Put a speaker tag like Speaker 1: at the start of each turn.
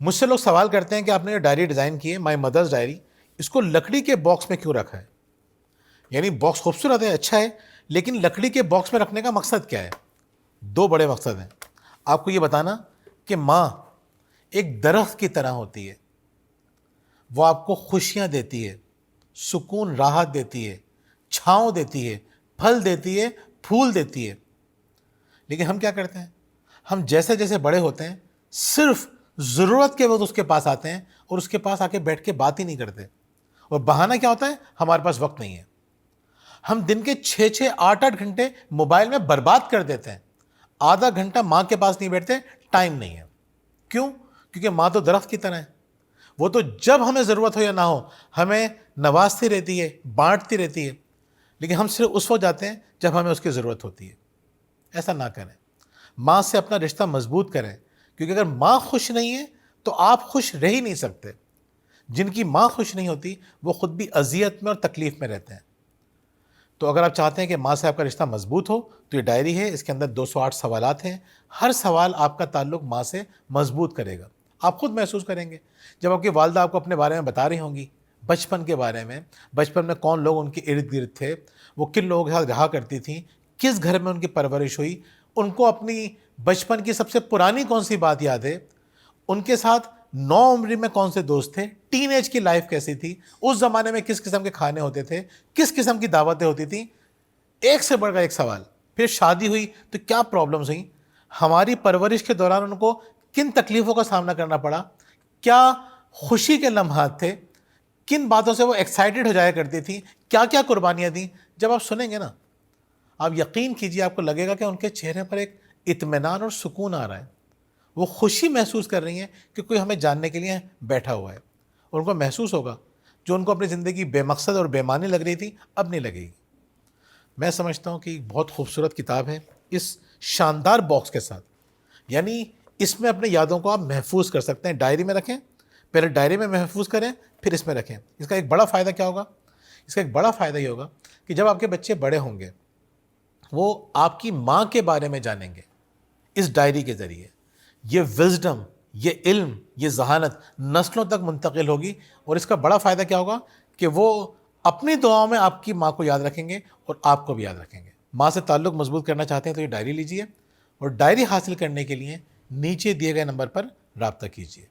Speaker 1: مجھ سے لوگ سوال کرتے ہیں کہ آپ نے جو ڈائری ڈیزائن کی ہے مائی مدرز ڈائری، اس کو لکڑی کے باکس میں کیوں رکھا ہے؟ یعنی باکس خوبصورت ہے، اچھا ہے، لیکن لکڑی کے باکس میں رکھنے کا مقصد کیا ہے؟ دو بڑے مقصد ہیں۔ آپ کو یہ بتانا کہ ماں ایک درخت کی طرح ہوتی ہے، وہ آپ کو خوشیاں دیتی ہے، سکون راحت دیتی ہے، چھاؤں دیتی ہے، پھل دیتی ہے، پھول دیتی ہے۔ لیکن ہم کیا کرتے ہیں؟ ہم جیسے جیسے بڑے ہوتے ہیں صرف ضرورت کے وقت اس کے پاس آتے ہیں اور اس کے پاس آ کے بیٹھ کے بات ہی نہیں کرتے، اور بہانہ کیا ہوتا ہے؟ ہمارے پاس وقت نہیں ہے۔ ہم دن کے 6-8 گھنٹے موبائل میں برباد کر دیتے ہیں، آدھا گھنٹہ ماں کے پاس نہیں بیٹھتے، ٹائم نہیں ہے۔ کیوں؟ کیونکہ ماں تو درخت کی طرح ہے، وہ تو جب ہمیں ضرورت ہو یا نہ ہو ہمیں نوازتی رہتی ہے، بانٹتی رہتی ہے، لیکن ہم صرف اس وقت جاتے ہیں جب ہمیں اس کی ضرورت ہوتی ہے۔ ایسا نہ کریں، ماں سے اپنا رشتہ مضبوط کریں، کیونکہ اگر ماں خوش نہیں ہے تو آپ خوش رہ ہی نہیں سکتے۔ جن کی ماں خوش نہیں ہوتی وہ خود بھی اذیت میں اور تکلیف میں رہتے ہیں۔ تو اگر آپ چاہتے ہیں کہ ماں سے آپ کا رشتہ مضبوط ہو تو یہ ڈائری ہے، اس کے اندر 208 سوالات ہیں، ہر سوال آپ کا تعلق ماں سے مضبوط کرے گا۔ آپ خود محسوس کریں گے جب آپ کی والدہ آپ کو اپنے بارے میں بتا رہی ہوں گی، بچپن کے بارے میں، بچپن میں کون لوگ ان کے ارد گرد تھے، وہ کن لوگوں کے ساتھ رہا کرتی تھیں، کس گھر میں ان کی پرورش ہوئی، ان کو اپنی بچپن کی سب سے پرانی کون سی بات یاد ہے، ان کے ساتھ نو عمری میں کون سے دوست تھے، ٹین ایج کی لائف کیسی تھی، اس زمانے میں کس قسم کے کھانے ہوتے تھے، کس قسم کی دعوتیں ہوتی تھیں، ایک سے بڑھ کر ایک سوال۔ پھر شادی ہوئی تو کیا پرابلمز ہوئیں، ہماری پرورش کے دوران ان کو کن تکلیفوں کا سامنا کرنا پڑا، کیا خوشی کے لمحات تھے، کن باتوں سے وہ ایکسائٹڈ ہو جایا کرتی تھی، کیا کیا قربانیاں دیں۔ جب آپ سنیں گے نا، آپ یقین کیجئے آپ کو لگے گا کہ ان کے چہرے پر ایک اطمینان اور سکون آ رہا ہے، وہ خوشی محسوس کر رہی ہیں کہ کوئی ہمیں جاننے کے لیے بیٹھا ہوا ہے، اور ان کو محسوس ہوگا جو ان کو اپنی زندگی بے مقصد اور بے معنی لگ رہی تھی اب نہیں لگے گی۔ میں سمجھتا ہوں کہ ایک بہت خوبصورت کتاب ہے اس شاندار باکس کے ساتھ، یعنی اس میں اپنی یادوں کو آپ محفوظ کر سکتے ہیں۔ ڈائری میں رکھیں، پہلے ڈائری میں محفوظ کریں، پھر اس میں رکھیں۔ اس کا ایک بڑا فائدہ کیا ہوگا؟ اس کا ایک بڑا فائدہ یہ ہوگا کہ جب آپ کے بچے بڑے ہوں گے وہ آپ کی ماں کے بارے میں جانیں گے اس ڈائری کے ذریعے۔ یہ وزڈم، یہ علم، یہ ذہانت نسلوں تک منتقل ہوگی، اور اس کا بڑا فائدہ کیا ہوگا کہ وہ اپنی دعاؤں میں آپ کی ماں کو یاد رکھیں گے اور آپ کو بھی یاد رکھیں گے۔ ماں سے تعلق مضبوط کرنا چاہتے ہیں تو یہ ڈائری لیجئے، اور ڈائری حاصل کرنے کے لیے نیچے دیے گئے نمبر پر رابطہ کیجئے۔